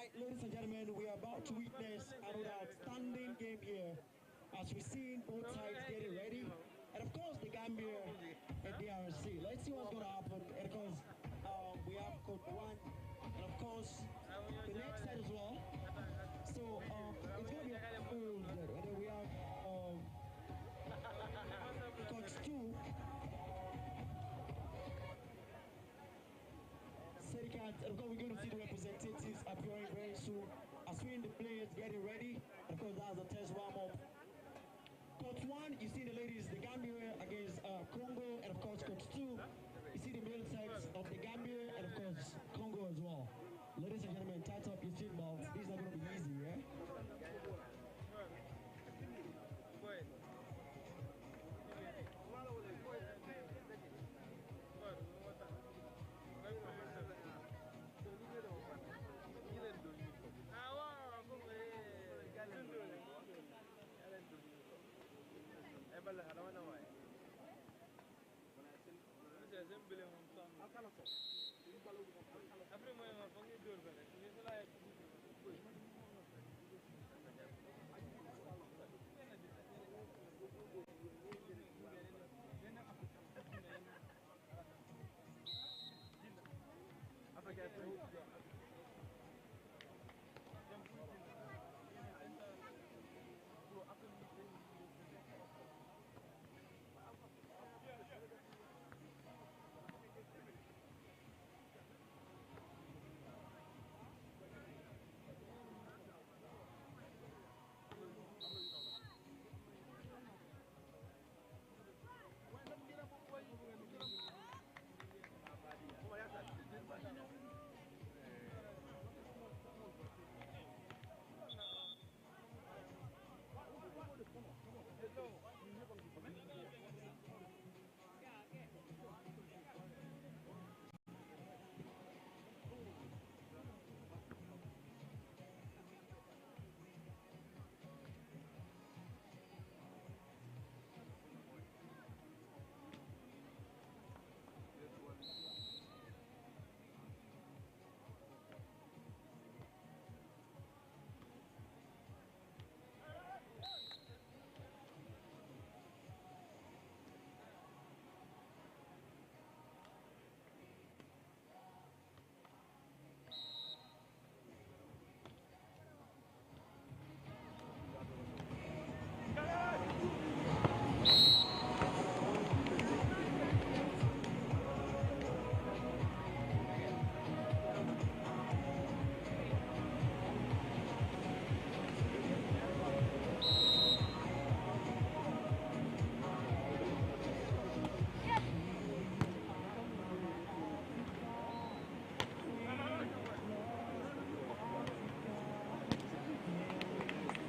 right, ladies and gentlemen, we are about to witness another outstanding game here as we see both sides getting ready. And of course, the Gambia and the RC. Let's see what's going to happen. And of course, we have code 1. And of course, the next side as well. So it's going to be good. And then we have coach 2. And of course, we're going to see the representatives appearing very soon. As we in the players getting ready. And of course, that's the test warm-up. Coach 1, you see the ladies, the Gambia against Congo, and of course, Coach 2, you see the male sides of the Gambia, and of course, Congo as well. Ladies and gentlemen, tighten up your seatbelts. This is not going to be easy, yeah?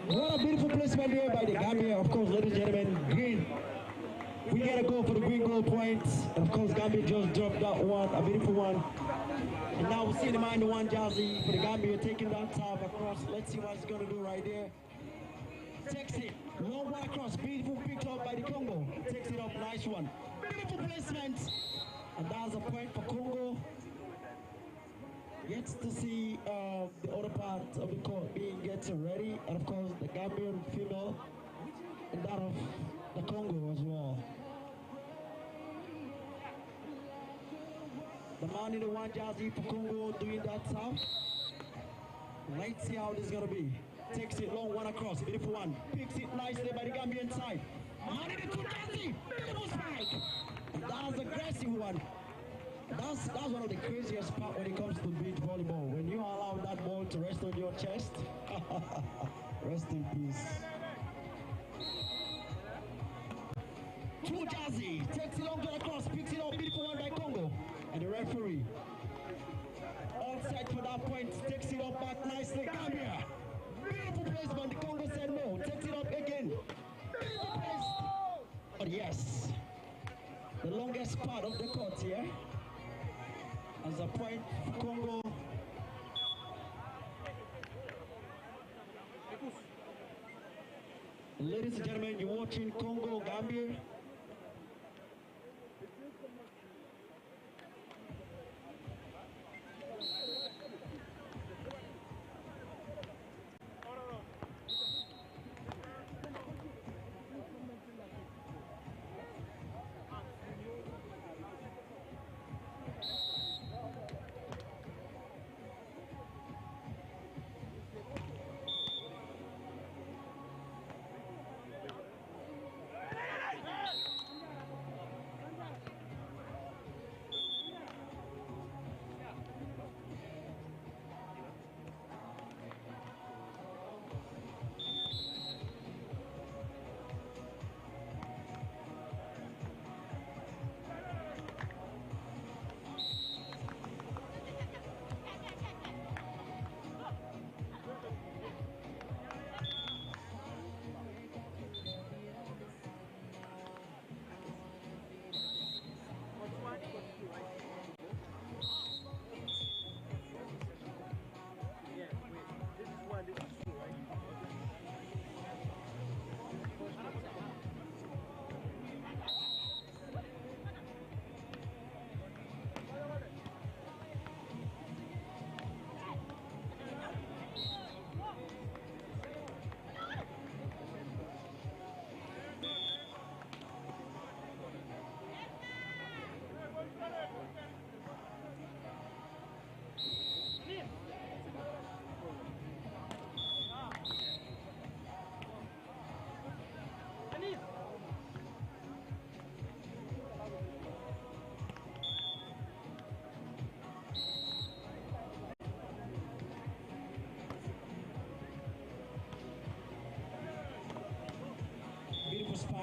What a beautiful placement here by the Gambia. Of course, ladies and gentlemen, green. We gotta go for the green goal points. And of course, Gambia just dropped that one, a beautiful one. And now we see the mind one Jazzy for the Gambia taking that top across. Let's see what he's gonna do right there. Takes it, long one across, beautiful picked up by the Congo. Takes it up, nice one. Beautiful placement. And that's a point for Congo. Yet to see the other part of the court being getting ready, and of course the Gambian female and that of the Congo as well. The man in the one jersey for Congo doing that stuff. Let's see how this is gonna be. Takes it long one across, beautiful one. Picks it nicely by the Gambian side. Man in the two jersey, beautiful spike. That's an aggressive one. That's one of the craziest part when it comes to beach volleyball. When you allow that ball to rest on your chest, rest in peace. Two Jazzy takes it long across, picks it up, beautiful one by Congo. And the referee, all set for that point, takes it up back nicely. Gambia, beautiful placement. The Congo said no, takes it up again. Beautiful place. But yes, the longest part of the court here. As a point for Congo. Ladies and gentlemen, you're watching Congo, Gambia.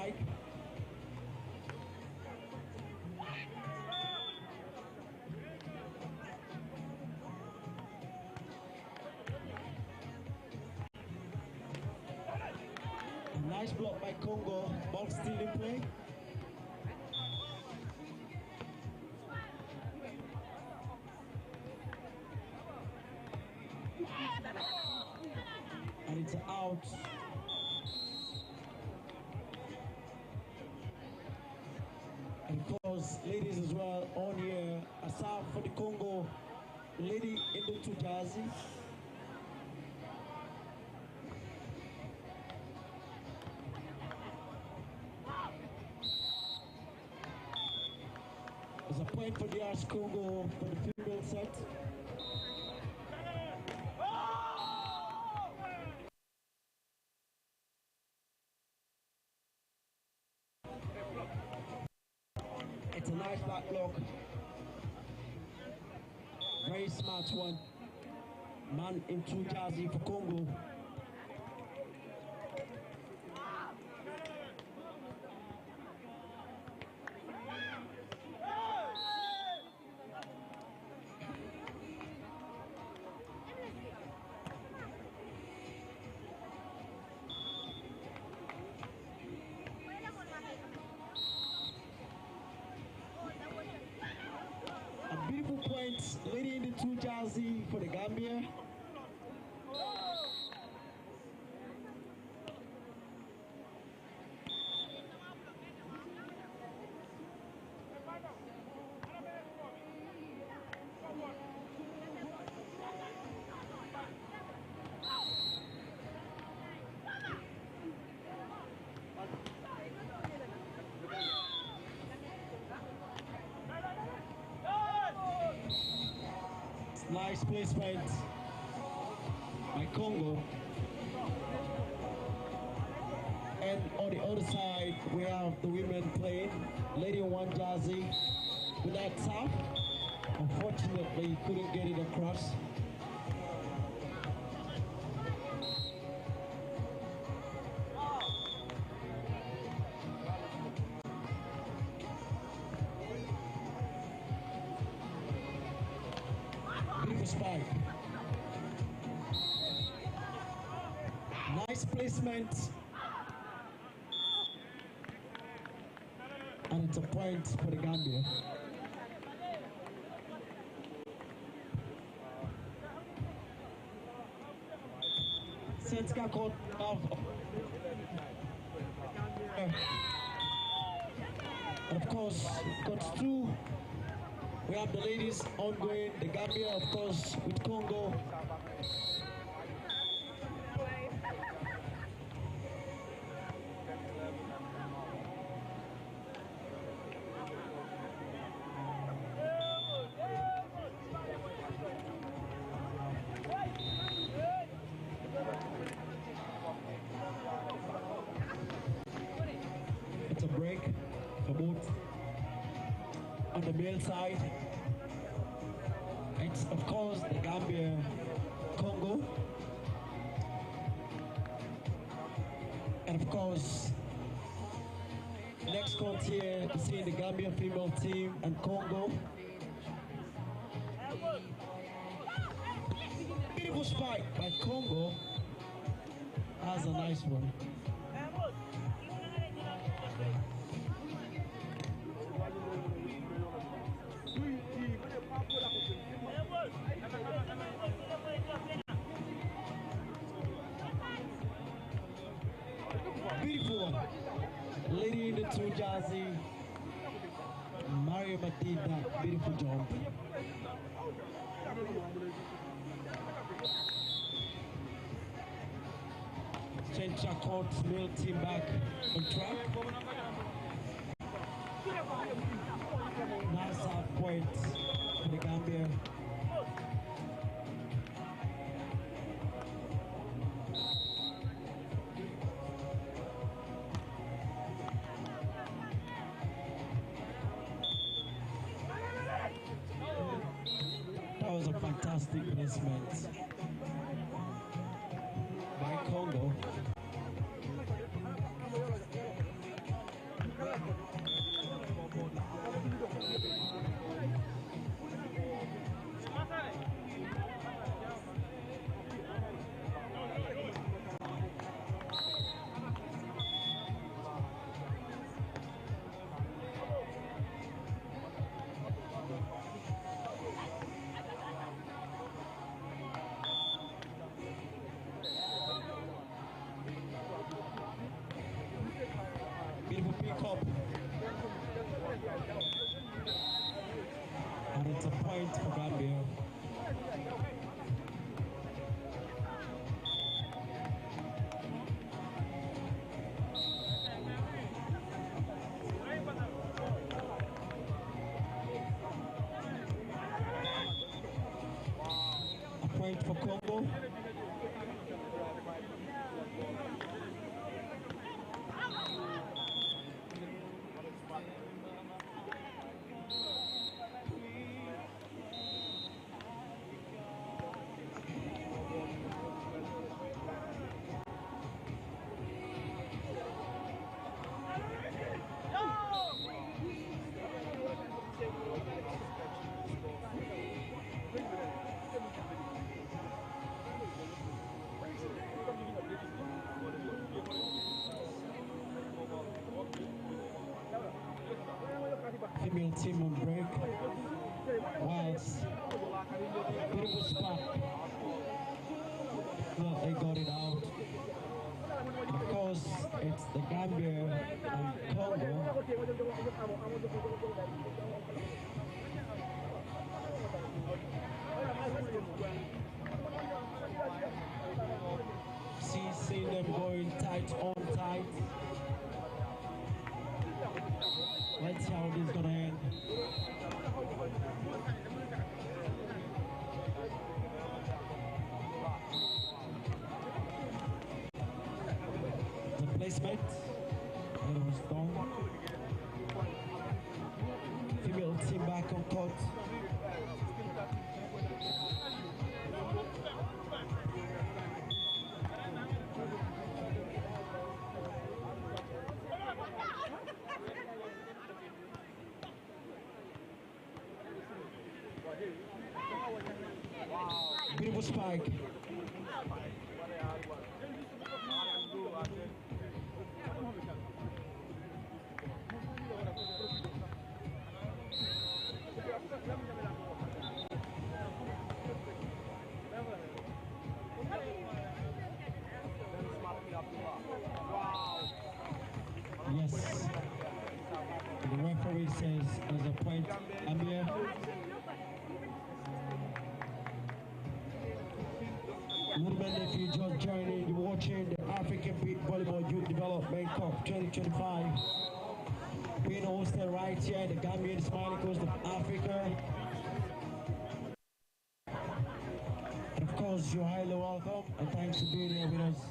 spike. Nice block by Congo, ball still in play. And it's out. And of course, ladies as well on here. A serve for the Congo lady in the two jersey. There's a point for the Arch Congo for the female set. It's a nice back block. Very smart one. Man in two jersey for Congo. A beautiful point, lady in the two jersey for the Gambia. Nice placement by Congo. And on the other side, we have the women playing. Lady in one jersey with that tap. Unfortunately, couldn't get it across. Beautiful spike. Nice placement. And it's a point for the Gambia. Senska caught of. And of course, got two. We have the ladies ongoing, the Gambia, of course, with Congo. It's a break for both. On the male side, it's of course the Gambia, Congo, and of course next court here to see the Gambia female team and Congo. Beautiful spike by Congo. That's a nice one. Beautiful one. Lady in the two jersey. Mario did that beautiful jump. Central Court male team back on track. Nice half point for the Gambia. That was a fantastic placement by Congo. And it's a point for Gambia. A point for Congo. Female team on break. Whilst beautiful spot. Well, they got it out. Of course, it's the Gambia and Congo. See them going tight on tight. Let's see how this is gonna end. The placement, it was done. Female team back on court. Beautiful spike. Yes. The referee says there's a point. Amir. Women, if you just joining, you're watching the African Beach Volleyball Youth Development Cup 2025. Being hosted right here in the Gambian Smiling Coast of Africa. And of course, you're highly welcome and thanks for being here with us.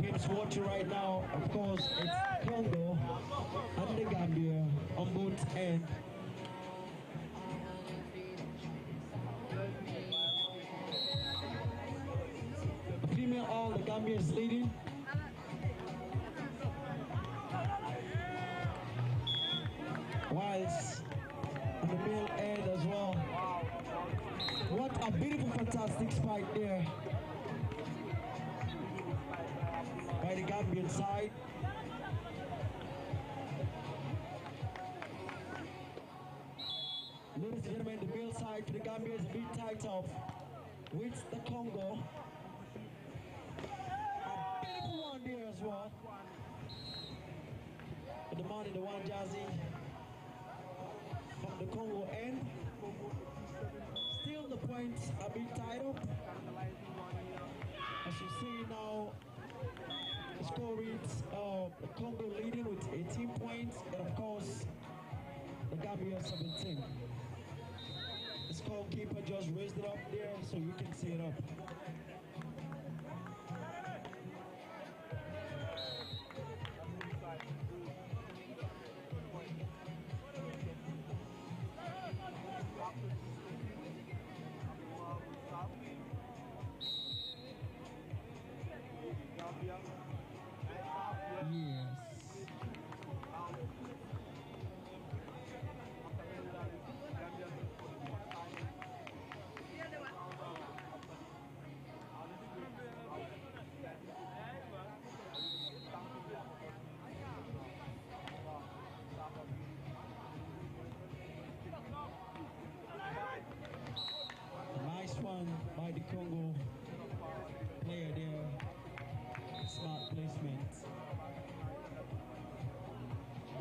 Games watching right now, of course, it's Congo and the Gambia on both ends. All the Gambia is leading. Whilst on the male end as well. What a beautiful, fantastic spike there by the Gambian side. Ladies and gentlemen, the male side for the Gambia is a bit tight up with the Congo. There as well. But the man in the one Jazzy from the Congo end. Still the points are being tied up. As you see now, the score reads the Congo leading with 18 points, and of course the Gambia 17. The scorekeeper just raised it up there so you can see it up. Yes.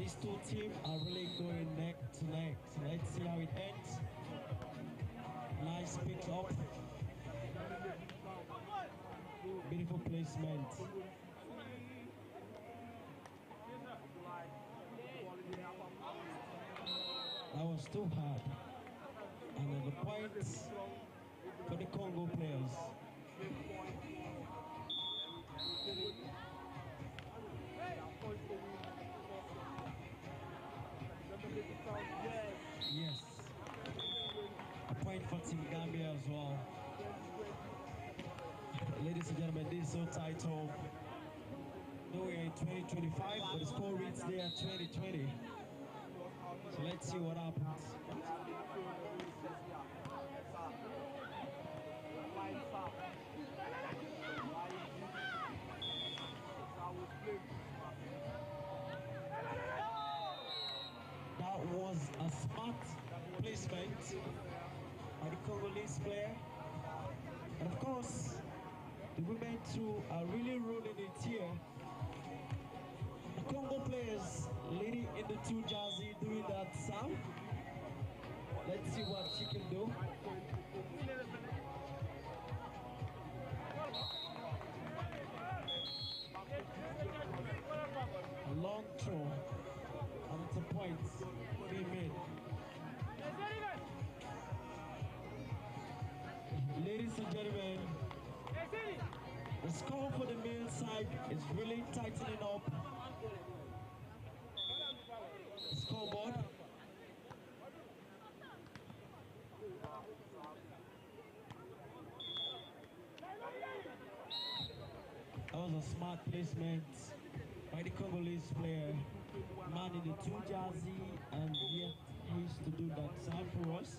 These two teams are really going neck to neck. So let's see how it ends. Nice pick up. Beautiful placement. That was too hard. And then the points for the Congo players. Yes. A point for Team Gambia as well. Ladies and gentlemen, this is so tight home. No, we're in 2025, but the score reads there 2020. So let's see what happens. That was a smart placement by the Congolese player. And of course, the women too are really rolling it here. The Congo players leading in the two jersey doing that sound. Let's see what she can do. A long throw, and it's a point being made. Ladies and gentlemen, the score for the male side is really tightening up the scoreboard. That was a smart placement by the Congolese player, man in the two jersey, and yet he used to do that side for us.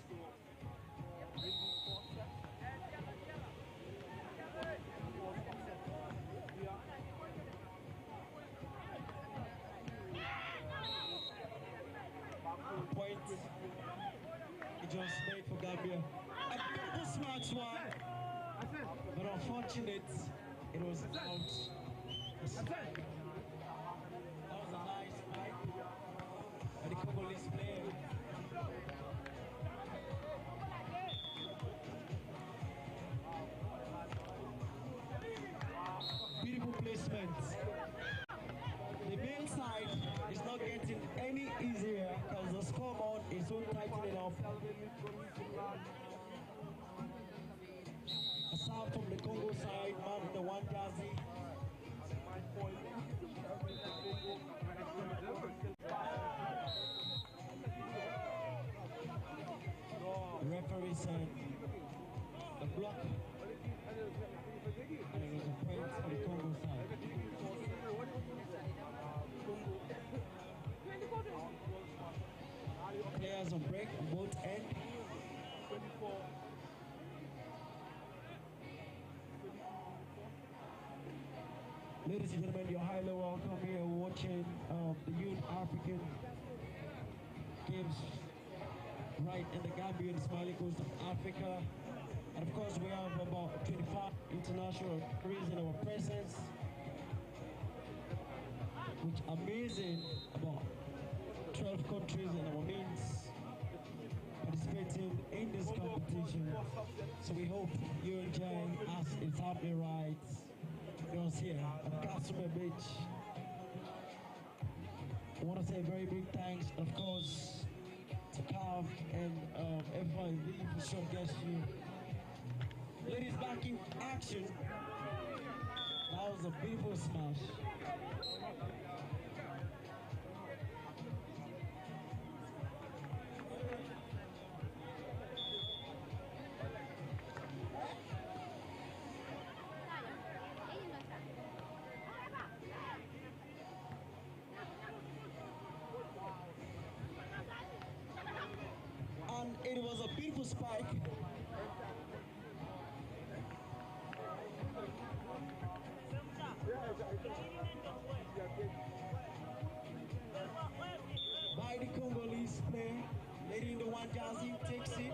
Point it just made for Gambia. A beautiful smart one, but unfortunate it was out. That was a nice fight by the Congolese player. Beautiful placement. The male side is not getting any easier because the scoreboard is so tightening up. Aside from the Congo side, man with the one jersey. The referee said the block, and it was a point for the Congo side. Players on break on both ends. Ladies and gentlemen, you're highly welcome here watching the Youth African Games right in the Gambia and Smiling Coast of Africa. And of course, we have about 25 international referees in our presence, which are amazing, about 12 countries in our means participating in this competition. So we hope you enjoy as it's happening right here at Customer Beach. I want to say a very big thanks, of course, to CAVB and everyone really for sure guest you. Ladies, back in action. That was a beautiful smash. And it was a beautiful spike. By the Congolese player, lady in the one jersey takes it.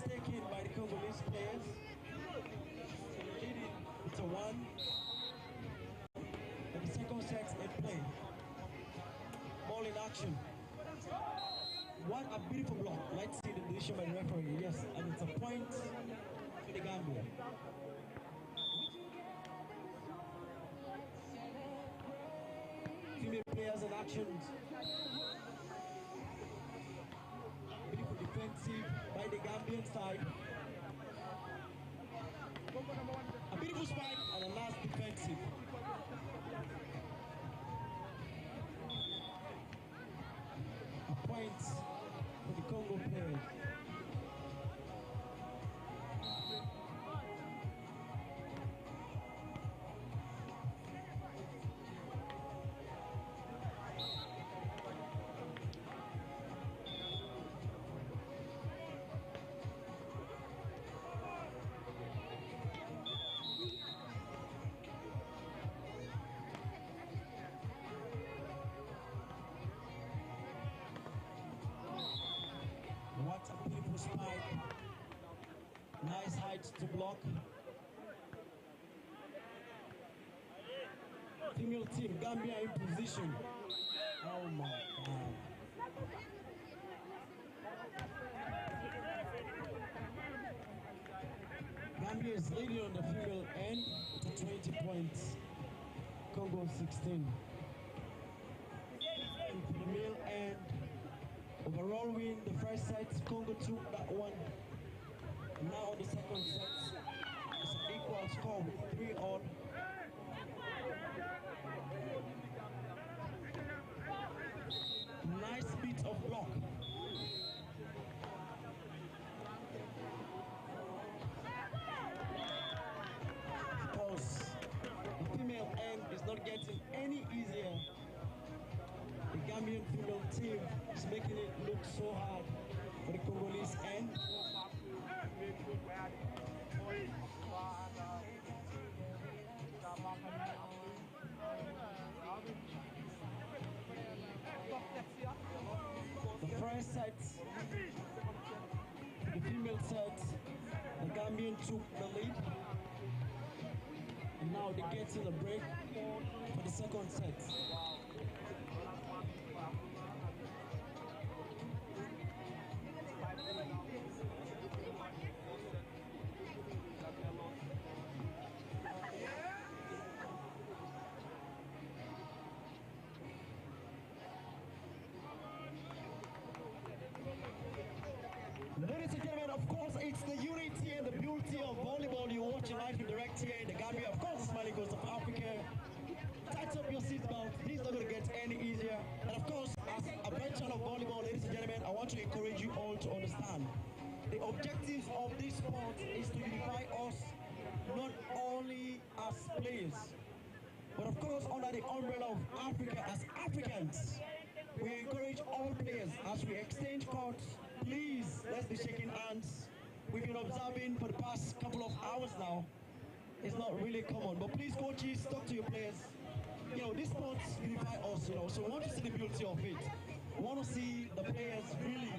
is taken by the Congolese players. So they're leading, it's a 1. And the second set in play. Ball in action. What a beautiful block. Let's see the decision by the referee. Yes, and it's a point to the Gambia. Female players in action. Beautiful defensive by the Gambian side. A beautiful spike and a last defensive. A point for the Congo players. What a beautiful spike. Nice height to block. Female team, Gambia in position. Oh my God. Gambia is leading on the female end to 20 points. Congo 16. And for the male end, overall win the first set, Congo took that one. Now the second set, it's an equal score with 3-all. Nice bit of block. Of course, the female end is not getting any easier. The Gambian female team is making it look so hard for the Congolese end. The first set, the female set, the Gambian took the lead. And now they get to the break for the second set. Ladies and gentlemen, of course, it's the unity and the beauty of volleyball you're watching live and direct here in the Gambia. Of course, Smiling Coast of Africa. Tighten up your seatbelt. This is not going to get any easier. And of course, as a veteran of volleyball, ladies and gentlemen, I want to encourage you all to understand. The objectives of this sport is to unify us, not only as players, but of course under the umbrella of Africa as Africans. We encourage all players as we exchange courts. Please, let's be shaking hands. We've been observing for the past couple of hours now. It's not really common, but please, coaches, talk to your players. You know, this sports unify us, you know, so we want to see the beauty of it. We want to see the players really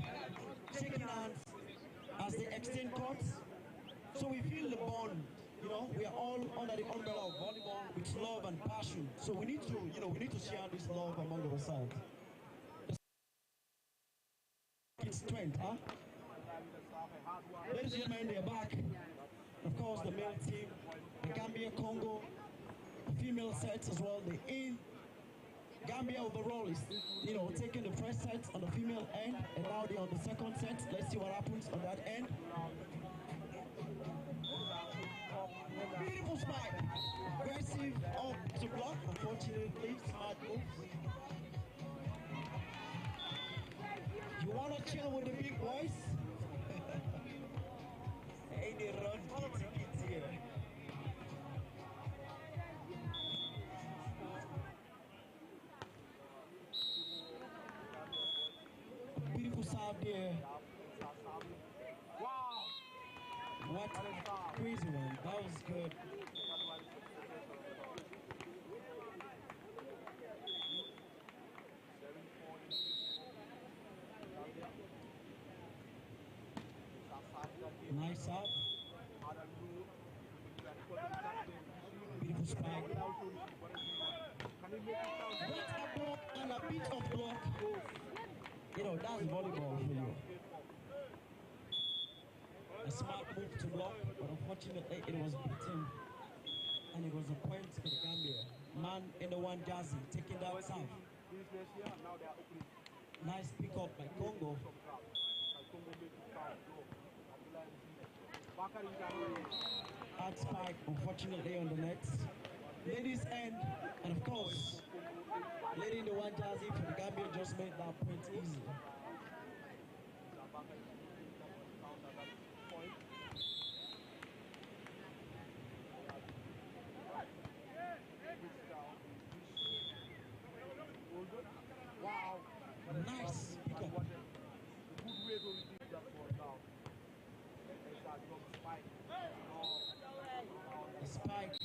shaking hands as they exchange courts. So we feel the bond, you know, we are all under the umbrella of volleyball with love and passion. So we need to, you know, we need to share this love among ourselves. It's strength, huh? Ladies and gentlemen, they're back. Of course, the male team, the Gambia, Congo, the female sets as well. The in Gambia overall is, you know, taking the first set on the female end, and now they're on the second set. Let's see what happens on that end. Beautiful spike, aggressive up to block. Unfortunately, smart moves. You want to chill with the big boys? Hey, they run kids here. Beautiful serve there. Wow! What a crazy one. That was good. Nice up. Beautiful spike. What a block and a bit of block. You know, that's volleyball for you. A smart move to block, but unfortunately it was beaten. And it was a point for the Gambia. Man in the one jersey taking that serve. Nice pick up by Congo. Hard spike, unfortunately, on the net. Ladies end, and of course, lady in the one jersey for the Gambia just made that point easy. Wow. Nice pick up. Good way to retrieve that ball now. The spike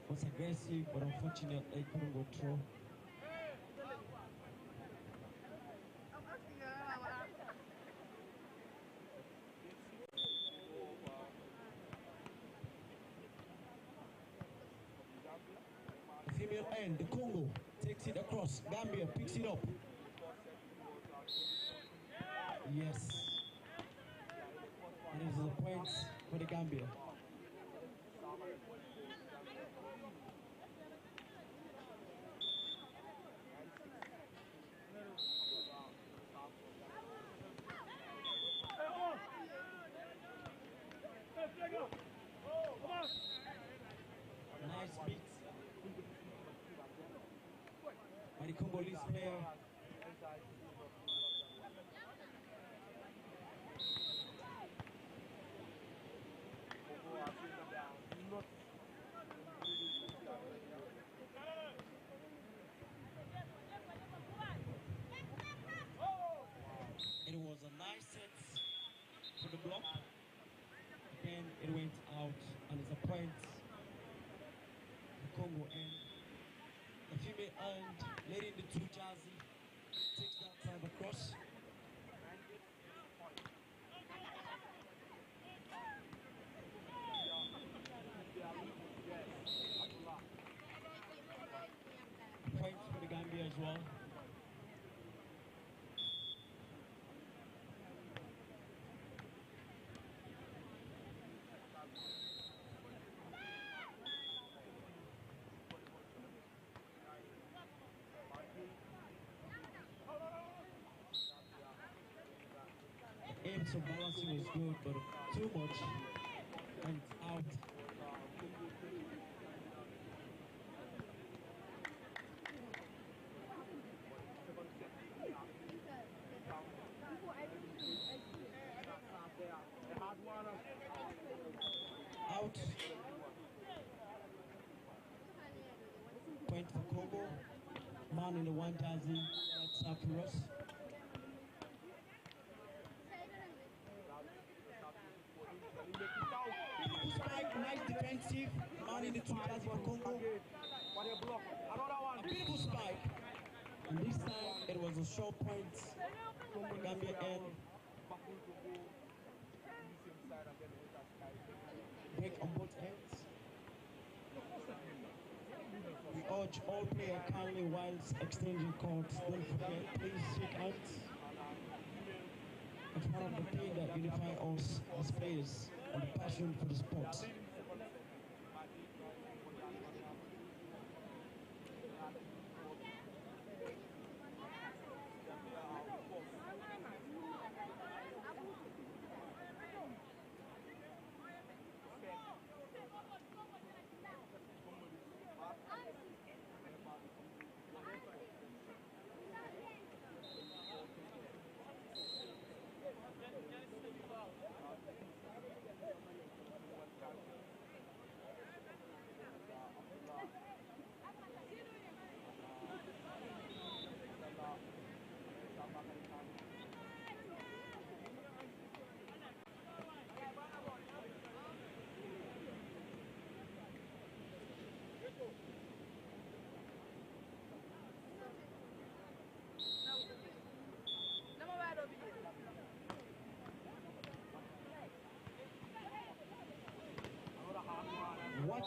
was aggressive, but unfortunately it couldn't go through. The female end, the Congo, takes it across. Gambia picks it up. Yes. And it is a point for the Gambia. Nice beat by the Congolese player. It was a nice set for the block. Then it went out and it's a point. The Congo end. The female end, lady in the two jersey, takes that time across. Points for the Gambia as well. The aim of balancing was good, but too much and out. Out. Point for Congo. Man in the one jersey. That's up for us. Spike, nice defensive. Man in the two jersey for Congo. A beautiful spike. And this time it was a short point. Gambia end. Break on both ends. We urge all players kindly whilst exchanging cards. Don't forget, please shake hands. It's one of the things that unify us as players and the passion for the sport.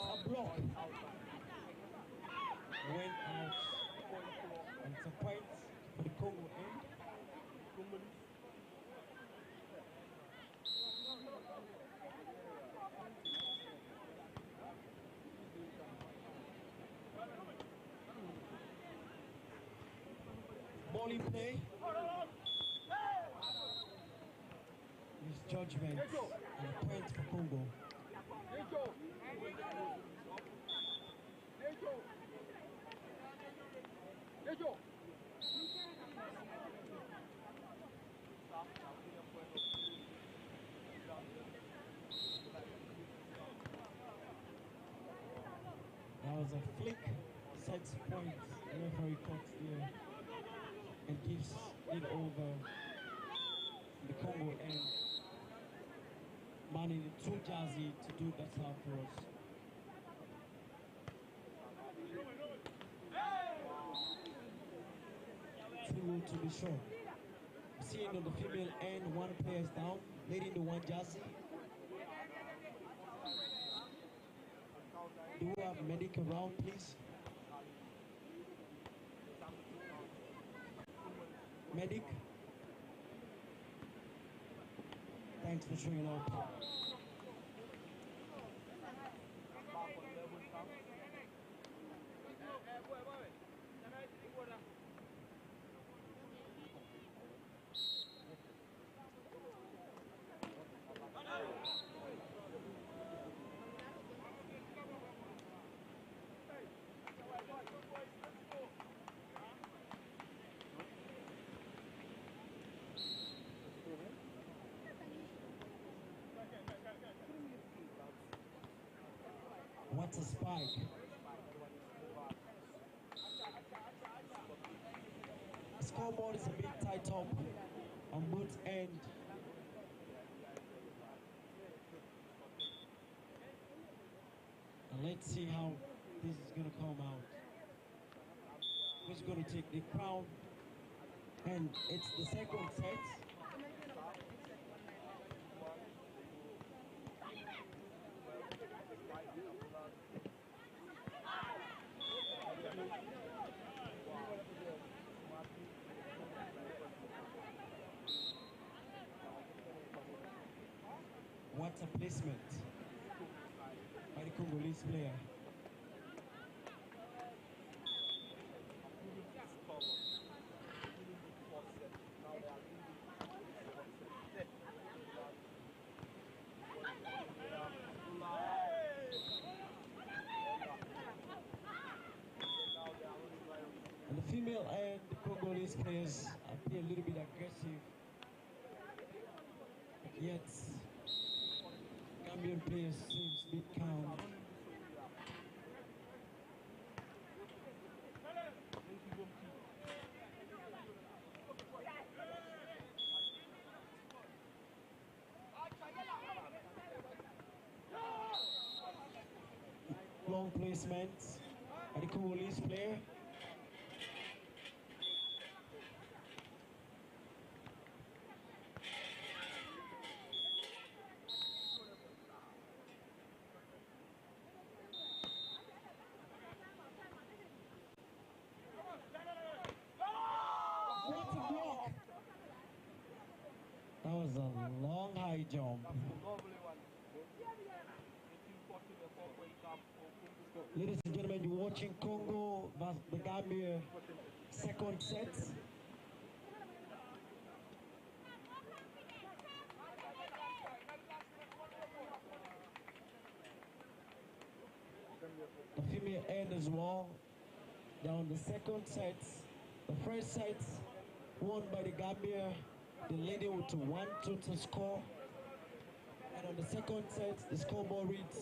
What's a block? Went out. And it's a point for the Congo end. Ball in play. Misjudgment and a point for Congo. That was a flick, sets points, the referee cuts there and gives it over the Congo end. Man in the two jersey to do that half for us. Two to be sure. Seeing on the female end, one player's down, leading the one jersey. Do we have medic around, please? Medic? Thanks for showing up. What a spike. The scoreboard is a bit tight up on both ends. And let's see how this is going to come out. Who's going to take the crown? And it's the second set. What a placement by the Congolese player. And the female and the Congolese players appear a little bit aggressive, yet Gambian players seems a bit calm. Long placement by the Congolese player. That was a long high jump. Ladies and gentlemen, you're watching Congo versus the Gambia second set. The female end as well. Down the second set. The first set won by the Gambia. The leading with a 1-2 to score. And on the second set, the scoreboard reads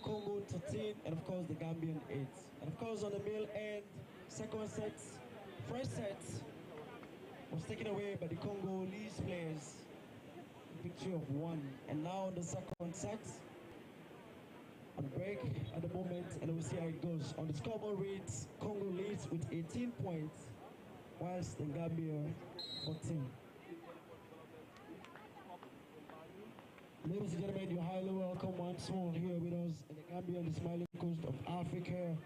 Congo 13, and of course the Gambian 8. And of course on the male end, second set, first set was taken away by the Congolese players. Victory of 1. And now on the second set, on break at the moment, and we'll see how it goes. On the scoreboard reads Congo leads with 18 points, whilst the Gambia 14. Ladies and gentlemen, you're highly welcome once more here with us in the Gambia and the smiling coast of Africa.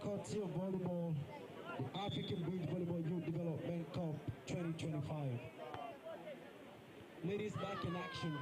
Courtesy of volleyball, the African Beach Volleyball Youth Development Cup 2025. Ladies back in action.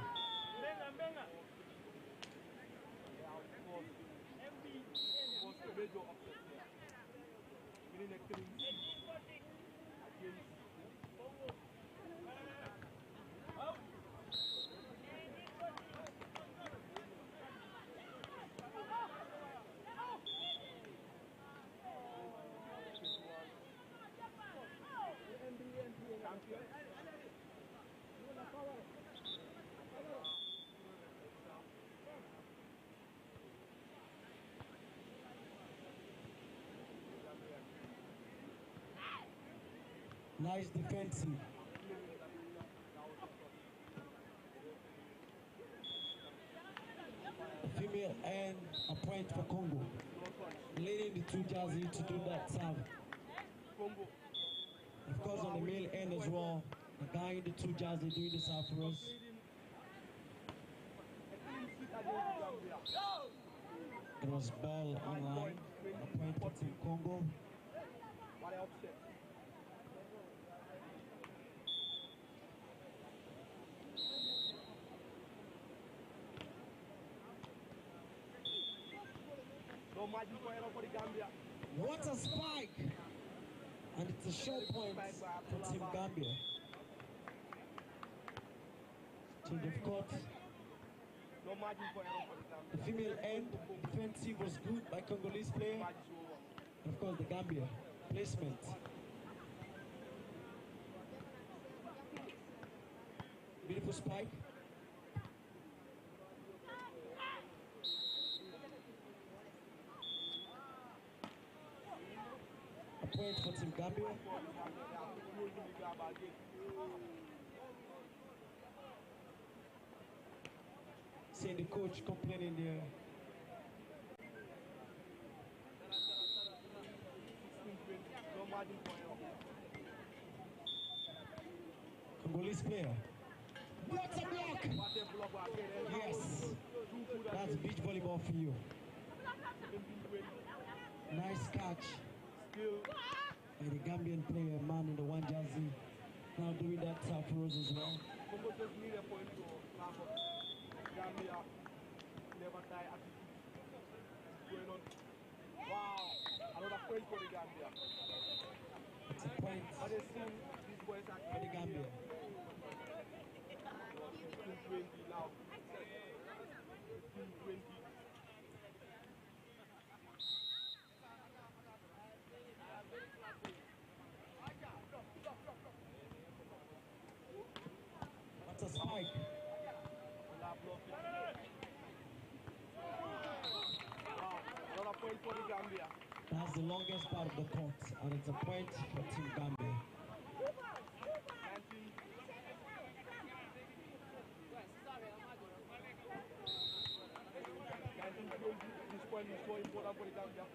Nice defensive. A female and a point for Congo. Leading the two Jazzy to do that serve. Of course, on the male end as well, the guy in the two Jazzy doing the serve for us. It was ball online. A point for Team Congo. What a spike! And it's a short point for Team Gambia. Change of court. The female end defensive was good by Congolese player. And of course the Gambia placement. Beautiful spike. A point for Team Gambia. Seeing the coach complaining there. Congolese player. What a block! Yes. That's beach volleyball for you. Nice catch. And the Gambian player, man in the one jersey, now doing that for us as well. Wow, another point for the Gambia. It's a point for the Gambia. 15-20 now. 15-20. What's a spike? Wow, another point for the Gambia. That's the longest part of the court, and it's a point for Team Gambia. This point is so important for the Gambia.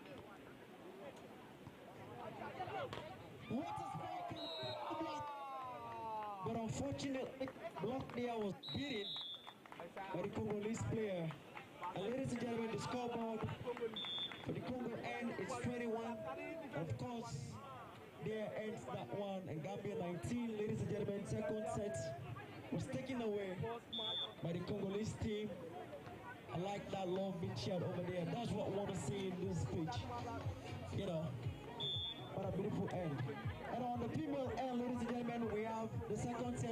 What a spike! But unfortunately, block there was beaten by the Congolese player. And ladies and gentlemen, the scoreboard for the Congo end is 21. Of course, there ends that one. And Gambia 19. Ladies and gentlemen, second set was taken away by the Congolese team. I like that love being shared over there. That's what I want to see in this pitch. You know, what a beautiful end. And on the female end, ladies and gentlemen, we have the second set.